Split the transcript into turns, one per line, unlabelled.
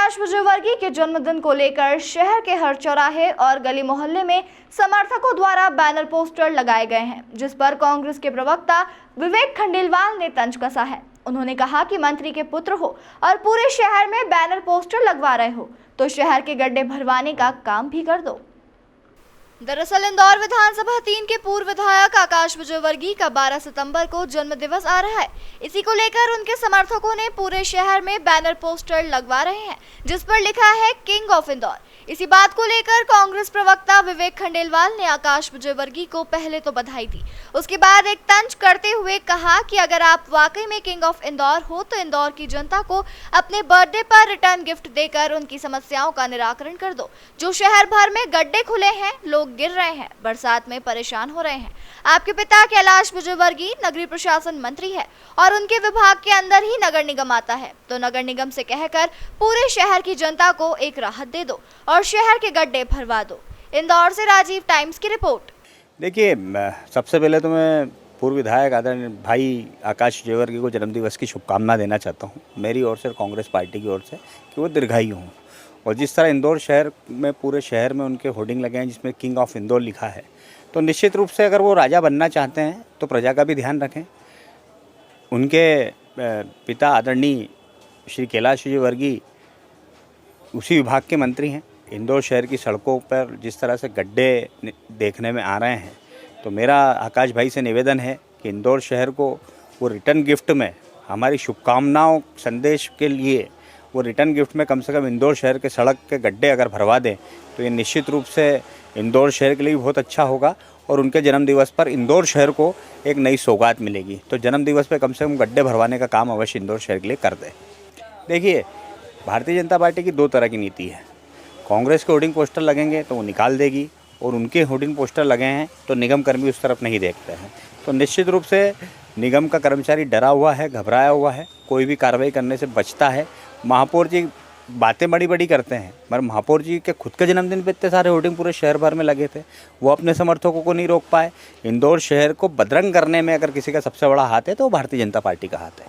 आकाश विजयवर्गीय के जन्मदिन को लेकर शहर के हर चौराहे और गली मोहल्ले में समर्थकों द्वारा बैनर पोस्टर लगाए गए हैं, जिस पर कांग्रेस के प्रवक्ता विवेक खंडेलवाल ने तंज कसा है। उन्होंने कहा कि मंत्री के पुत्र हो और पूरे शहर में बैनर पोस्टर लगवा रहे हो तो शहर के गड्ढे भरवाने का काम भी कर दो। दरअसल इंदौर विधानसभा 3 के पूर्व विधायक आकाश विजयवर्गीय का 12 सितंबर को जन्म दिवस आ रहा है। इसी को लेकर उनके समर्थकों ने पूरे शहर में बैनर पोस्टर लगवा रहे हैं, जिस पर लिखा है किंग ऑफ इंदौर। इसी बात को लेकर कांग्रेस प्रवक्ता विवेक खंडेलवाल ने आकाश विजयवर्गीय को पहले तो बधाई दी, उसके बाद एक तंज करते हुए कहा कि अगर आप वाकई में किंग ऑफ इंदौर हो तो इंदौर की जनता को अपने बर्थडे पर रिटर्न गिफ्ट देकर उनकी समस्याओं का निराकरण कर दो। जो शहर भर में गड्ढे खुले हैं, लोग गिर रहे हैं, बरसात में परेशान हो रहे हैं। आपके पिता कैलाश विजयवर्गीय नगरीय प्रशासन मंत्री है और उनके विभाग के अंदर ही नगर निगम आता है, तो नगर निगम से कहकर पूरे शहर की जनता को एक राहत दे दो और शहर के गड्ढे भरवा दो। इंदौर से राजीव टाइम्स की रिपोर्ट।
देखिए, सबसे पहले तो मैं पूर्व विधायक आदरणीय भाई आकाश विजयवर्गीय को जन्मदिवस की शुभकामना देना चाहता हूँ, मेरी ओर से, कांग्रेस पार्टी की ओर से, कि वो दीर्घायु हों। और जिस तरह इंदौर शहर में, पूरे शहर में उनके होर्डिंग लगे हैं जिसमें किंग ऑफ इंदौर लिखा है, तो निश्चित रूप से अगर वो राजा बनना चाहते हैं तो प्रजा का भी ध्यान रखें। उनके पिता आदरणीय श्री कैलाश विजयवर्गीय उसी विभाग के मंत्री हैं। इंदौर शहर की सड़कों पर जिस तरह से गड्ढे देखने में आ रहे हैं, तो मेरा आकाश भाई से निवेदन है कि इंदौर शहर को वो रिटर्न गिफ्ट में, हमारी शुभकामनाओं संदेश के लिए, वो रिटर्न गिफ्ट में कम से कम इंदौर शहर के सड़क के गड्ढे अगर भरवा दें तो ये निश्चित रूप से इंदौर शहर के लिए भी बहुत अच्छा होगा और उनके जन्मदिवस पर इंदौर शहर को एक नई सौगात मिलेगी। तो जन्मदिवस पे कम से कम गड्ढे भरवाने का काम अवश्य इंदौर शहर के लिए कर दें। देखिए, भारतीय जनता पार्टी की 2 तरह की नीति है। कांग्रेस के होर्डिंग पोस्टर लगेंगे तो वो निकाल देगी, और उनके होर्डिंग पोस्टर लगे हैं तो निगम कर्मी उस तरफ नहीं देखते हैं। तो निश्चित रूप से निगम का कर्मचारी डरा हुआ है, घबराया हुआ है, कोई भी कार्रवाई करने से बचता है। महापौर जी बातें बड़ी बड़ी करते हैं, मगर महापौर जी के खुद के जन्मदिन पे इतने सारे होर्डिंग पूरे शहर भर में लगे थे, वो अपने समर्थकों को नहीं रोक पाए। इंदौर शहर को बदरंग करने में अगर किसी का सबसे बड़ा हाथ है तो वो भारतीय जनता पार्टी का हाथ है।